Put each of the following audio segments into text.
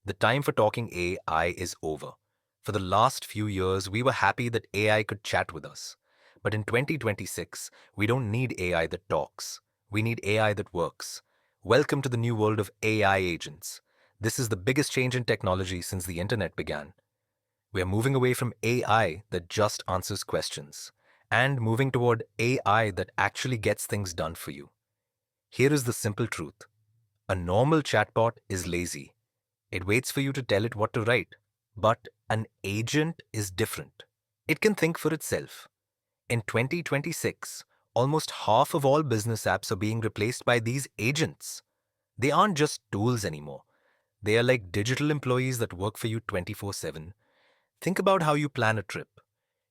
The time for talking AI is over. For the last few years, we were happy that AI could chat with us. But in 2026, we don't need AI that talks. We need AI that works. Welcome to the new world of AI agents. This is the biggest change in technology since the internet began. We are moving away from AI that just answers questions and moving toward AI that actually gets things done for you. Here is the simple truth. A normal chatbot is lazy. It waits for you to tell it what to write. But an agent is different. It can think for itself. In 2026, almost half of all business apps are being replaced by these agents. They aren't just tools anymore. They are like digital employees that work for you 24/7. Think about how you plan a trip.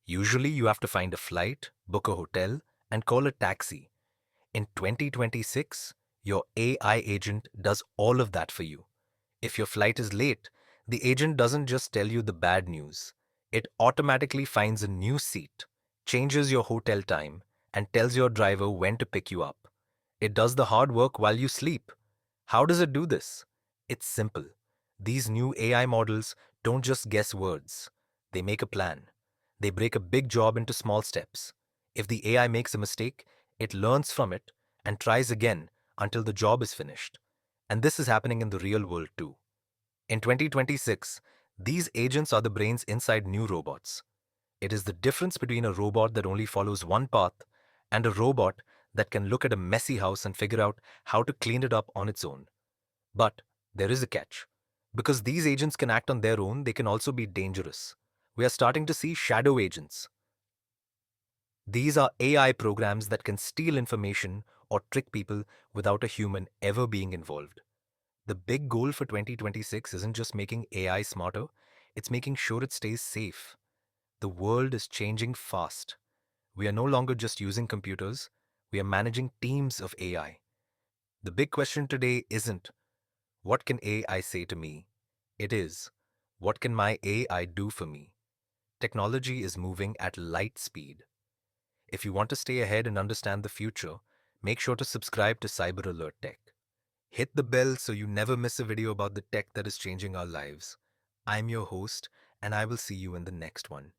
Usually, you have to find a flight, book a hotel, and call a taxi. In 2026, your AI agent does all of that for you. If your flight is late, the agent doesn't just tell you the bad news. It automatically finds a new seat, changes your hotel time, and tells your driver when to pick you up. It does the hard work while you sleep. How does it do this? It's simple. These new AI models don't just guess words, they make a plan. They break a big job into small steps. If the AI makes a mistake, it learns from it and tries again until the job is finished. And this is happening in the real world too. In 2026, these agents are the brains inside new robots. It is the difference between a robot that only follows one path and a robot that can look at a messy house and figure out how to clean it up on its own. But there is a catch. Because these agents can act on their own, they can also be dangerous. We are starting to see shadow agents. These are AI programs that can steal information or trick people without a human ever being involved. The big goal for 2026 isn't just making AI smarter, it's making sure it stays safe. The world is changing fast. We are no longer just using computers, we are managing teams of AI. The big question today isn't, what can AI say to me? It is, what can my AI do for me? Technology is moving at light speed. If you want to stay ahead and understand the future, make sure to subscribe to Cyber Alert Tech. Hit the bell so you never miss a video about the tech that is changing our lives. I'm your host, and I will see you in the next one.